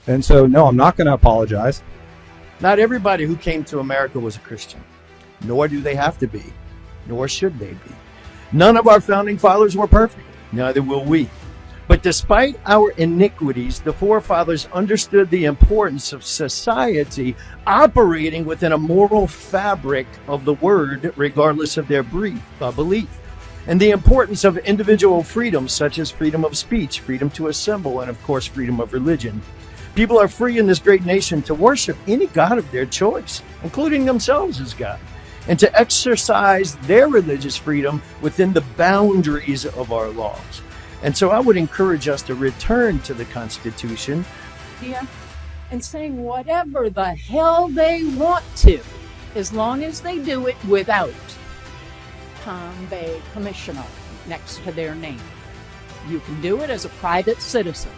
And so, no, I'm not going to apologize. Not everybody who came to America was a Christian, nor do they have to be, nor should they be. None of our founding fathers were perfect, neither will we. But despite our iniquities, the forefathers understood the importance of society operating within a moral fabric of the word, regardless of their belief, and the importance of individual freedoms, such as freedom of speech, freedom to assemble, and of course, freedom of religion. People are free in this great nation to worship any God of their choice, including themselves as God, and to exercise their religious freedom within the boundaries of our laws. And so I would encourage us to return to the Constitution. Yeah, and saying whatever the hell they want to, as long as they do it without Palm Bay Commissioner next to their name. You can do it as a private citizen.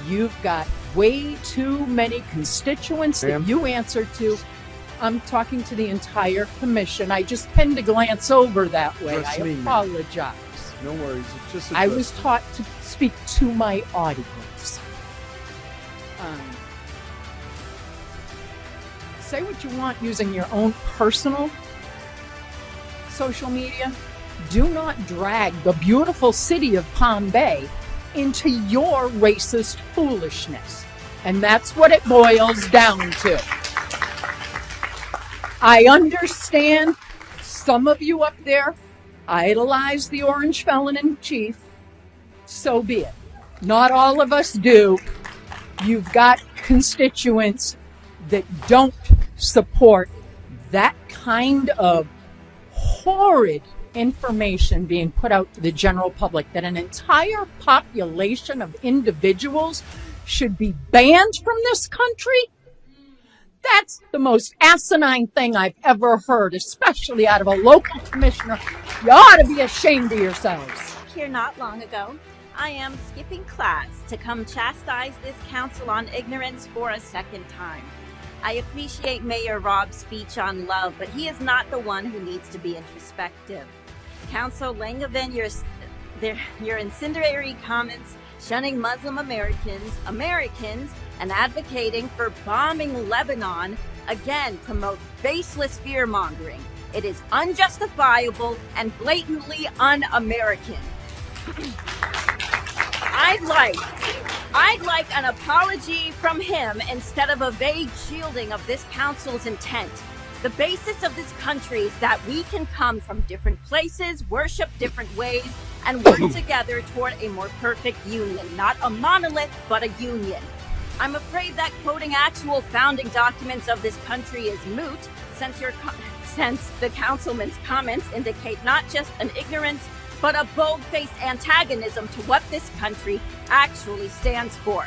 You've got way too many constituents that you answer to. I'm talking to the entire commission. I just tend to glance over that way. I apologize. No worries. It's just I was taught to speak to my audience. Say what you want using your own personal social media. Do not drag the beautiful city of Palm Bay into your racist foolishness. And that's what it boils down to. I understand some of you up there idolize the orange felon in chief. So be it. Not all of us do. You've got constituents that don't support that kind of horrid information being put out to the general public, that an entire population of individuals should be banned from this country. That's the most asinine thing I've ever heard, especially out of a local commissioner. You ought to be ashamed of yourselves. Here not long ago, I am skipping class to come chastise this council on ignorance for a second time. I appreciate Mayor Rob's speech on love, but he is not the one who needs to be introspective. Council Langevin, your incendiary comments shunning Muslim Americans, and advocating for bombing Lebanon, again, promote baseless fear-mongering. It is unjustifiable and blatantly un-American. I'd like an apology from him instead of a vague shielding of this council's intent. The basis of this country is that we can come from different places, worship different ways, and work together toward a more perfect union. Not a monolith, but a union. I'm afraid that quoting actual founding documents of this country is moot, since the councilman's comments indicate not just an ignorance, but a bold-faced antagonism to what this country actually stands for.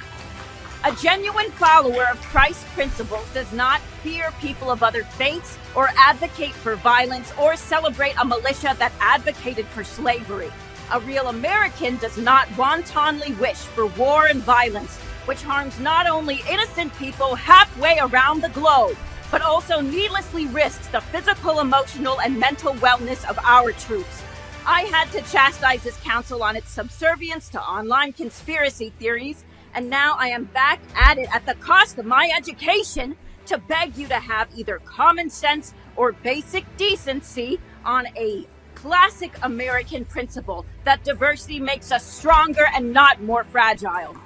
A genuine follower of Christ's principles does not fear people of other faiths or advocate for violence or celebrate a militia that advocated for slavery. A real American does not wantonly wish for war and violence, which harms not only innocent people halfway around the globe, but also needlessly risks the physical, emotional, and mental wellness of our troops. I had to chastise this council on its subservience to online conspiracy theories, and now I am back at it at the cost of my education to beg you to have either common sense or basic decency on a classic American principle that diversity makes us stronger and not more fragile.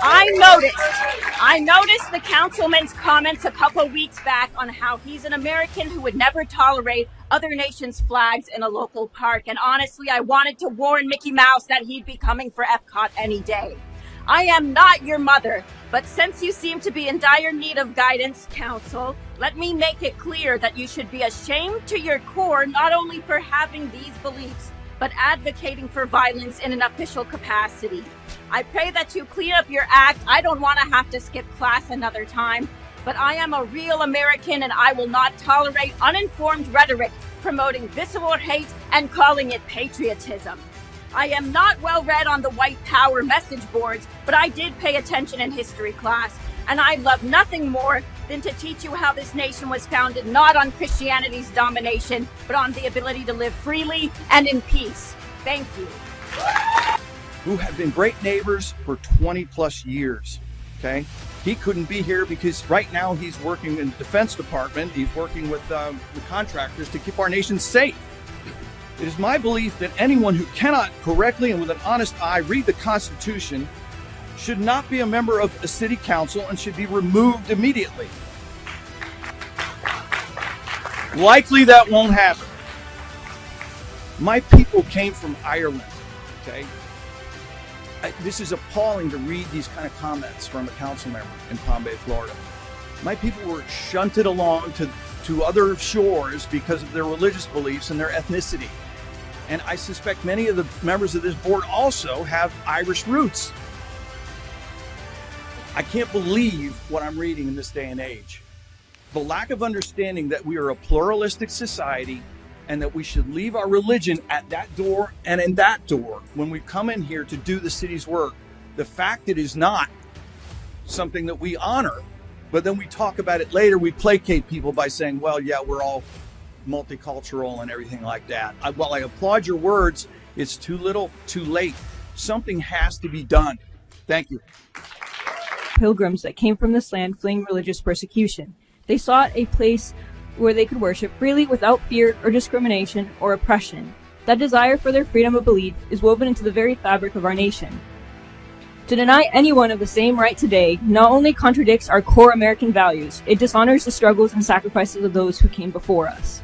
I noticed the councilman's comments a couple weeks back on how he's an American who would never tolerate other nations' flags in a local park. And honestly, I wanted to warn Mickey Mouse that he'd be coming for Epcot any day. I am not your mother, but since you seem to be in dire need of guidance, council, let me make it clear that you should be ashamed to your core, not only for having these beliefs, but advocating for violence in an official capacity. I pray that you clean up your act. I don't want to have to skip class another time, but I am a real American and I will not tolerate uninformed rhetoric promoting visceral hate and calling it patriotism. I am not well read on the white power message boards, but I did pay attention in history class, and I love nothing more than to teach you how this nation was founded not on Christianity's domination, but on the ability to live freely and in peace. Thank you. Who have been great neighbors for 20 plus years. Okay, he couldn't be here because right now he's working in the Defense Department. He's working with the contractors to keep our nation safe. It is my belief that anyone who cannot correctly and with an honest eye read the Constitution should not be a member of a city council and should be removed immediately. Likely that won't happen. My people came from Ireland, okay? This is appalling to read these kind of comments from a council member in Palm Bay, Florida. My people were shunted along to other shores because of their religious beliefs and their ethnicity. And I suspect many of the members of this board also have Irish roots. I can't believe what I'm reading in this day and age. The lack of understanding that we are a pluralistic society and that we should leave our religion at that door and in that door when we come in here to do the city's work. The fact it is not something that we honor, but then we talk about it later, we placate people by saying, well, yeah, we're all multicultural and everything like that. While I applaud your words, it's too little, too late. Something has to be done. Thank you. Pilgrims that came from this land fleeing religious persecution. They sought a place where they could worship freely without fear or discrimination or oppression. That desire for their freedom of belief is woven into the very fabric of our nation. To deny anyone of the same right today not only contradicts our core American values, it dishonors the struggles and sacrifices of those who came before us.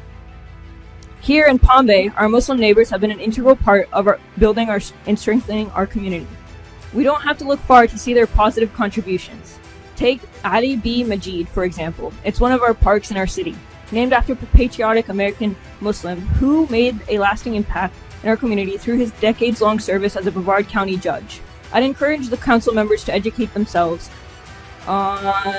Here in Palm Bay, our Muslim neighbors have been an integral part of building and strengthening our community. We don't have to look far to see their positive contributions. Take Ali B. Majid, for example. It's one of our parks in our city, named after a patriotic American Muslim who made a lasting impact in our community through his decades-long service as a Brevard County judge. I'd encourage the council members to educate themselves on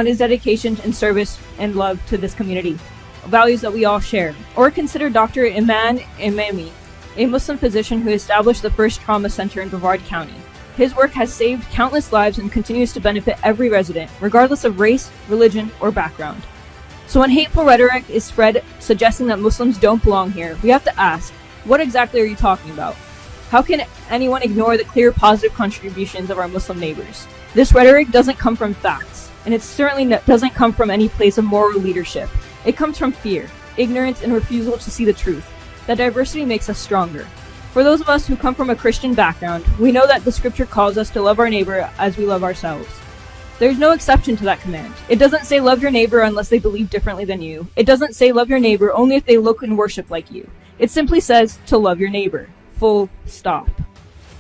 his dedication and service and love to this community, values that we all share. Or consider Dr. Iman Imami, a Muslim physician who established the first trauma center in Brevard County. His work has saved countless lives and continues to benefit every resident, regardless of race, religion, or background. So when hateful rhetoric is spread suggesting that Muslims don't belong here, we have to ask, what exactly are you talking about? How can anyone ignore the clear positive contributions of our Muslim neighbors? This rhetoric doesn't come from facts, and it certainly doesn't come from any place of moral leadership. It comes from fear, ignorance, and refusal to see the truth. That diversity makes us stronger. For those of us who come from a Christian background, we know that the scripture calls us to love our neighbor as we love ourselves. There's no exception to that command. It doesn't say love your neighbor unless they believe differently than you. It doesn't say love your neighbor only if they look and worship like you. It simply says to love your neighbor. Full stop.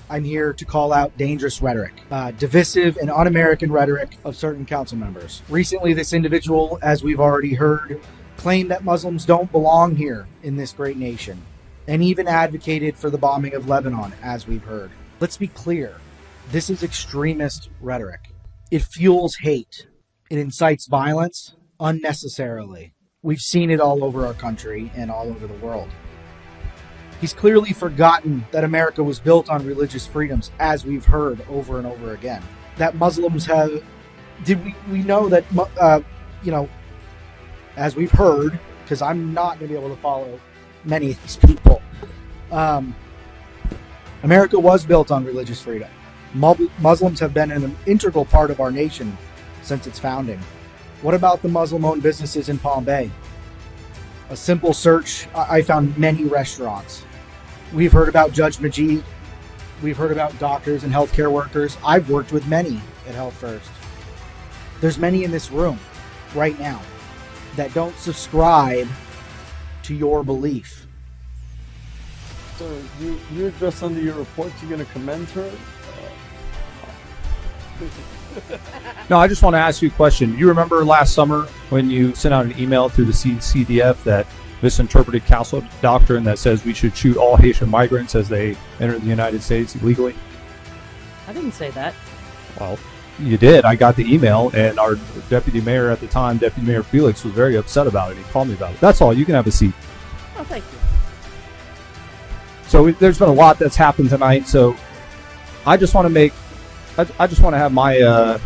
I'm here to call out dangerous rhetoric, divisive and un-American rhetoric of certain council members. Recently, this individual, as we've already heard, claimed that Muslims don't belong here in this great nation, and even advocated for the bombing of Lebanon, as we've heard. Let's be clear. This is extremist rhetoric. It fuels hate. It incites violence unnecessarily. We've seen it all over our country and all over the world. He's clearly forgotten that America was built on religious freedoms, as we've heard over and over again. That Muslims have... we know that, as we've heard, because I'm not going to be able to follow many of these people, America was built on religious freedom. Muslims have been an integral part of our nation since its founding. What about the Muslim-owned businesses in Palm Bay? A simple search, I found many restaurants. We've heard about Judge Majid. We've heard about doctors and healthcare workers. I've worked with many at Health First. There's many in this room right now that don't subscribe to your belief. So you're just under your report, you're going to commend her? No, I just want to ask you a question. You remember last summer when you sent out an email through the CDF that misinterpreted council doctrine that says we should shoot all Haitian migrants as they enter the United States illegally? I didn't say that. Well, you did. I got the email, and our deputy mayor at the time, Deputy Mayor Felix, was very upset about it. He called me about it. That's all. You can have a seat. Oh, thank you. So there's been a lot that's happened tonight. So I just want to have my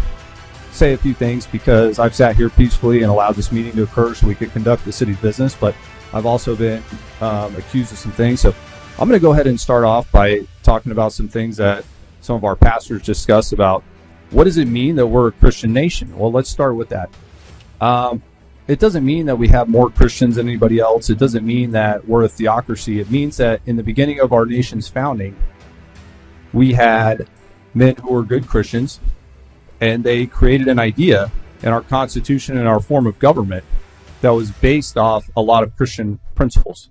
say a few things, because I've sat here peacefully and allowed this meeting to occur so we could conduct the city's business, but I've also been accused of some things. So I'm going to go ahead and start off by talking talking about some things that some of our pastors discuss about what does it mean that we're a Christian nation? Well, let's start with that. It doesn't mean that we have more Christians than anybody else. It doesn't mean that we're a theocracy. It means that in the beginning of our nation's founding, we had men who were good Christians, and they created an idea in our Constitution and our form of government that was based off a lot of Christian principles.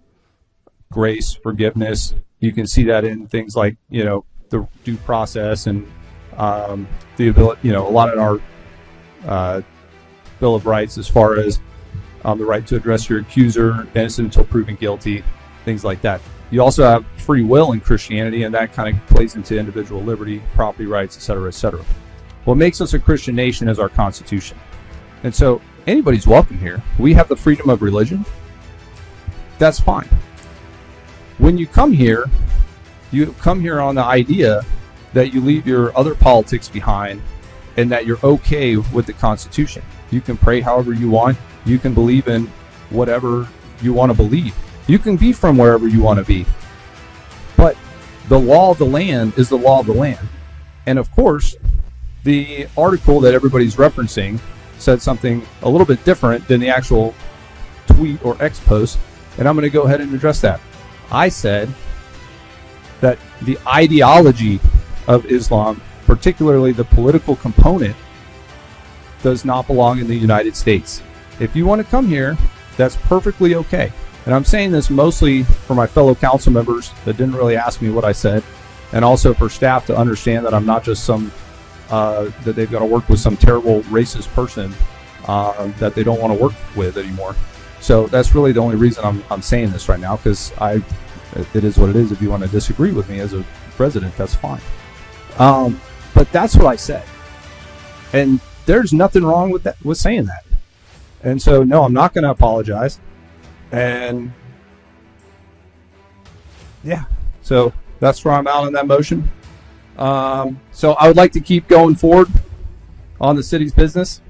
Grace, forgiveness. You can see that in things like, the due process and the ability, a lot in our Bill of Rights as far as the right to address your accuser, innocent until proven guilty, things like that. You also have free will in Christianity, and that kind of plays into individual liberty, property rights, et cetera, et cetera. What makes us a Christian nation is our Constitution. And so anybody's welcome here. We have the freedom of religion. That's fine. When you come here on the idea that you leave your other politics behind and that you're okay with the Constitution. You can pray however you want. You can believe in whatever you want to believe. You can be from wherever you want to be. But the law of the land is the law of the land. And of course, the article that everybody's referencing said something a little bit different than the actual tweet or X post, and I'm going to go ahead and address that. I said that the ideology of Islam, particularly the political component, does not belong in the United States. If you want to come here, that's perfectly okay. And I'm saying this mostly for my fellow council members that didn't really ask me what I said, and also for staff to understand that I'm not just that they've got to work with some terrible racist person that they don't want to work with anymore. So that's really the only reason I'm saying this right now, because it is what it is. If you want to disagree with me as a president, that's fine. But that's what I said. And there's nothing wrong with saying that. And so, no, I'm not going to apologize. And yeah, so that's where I'm out on that motion. So I would like to keep going forward on the city's business.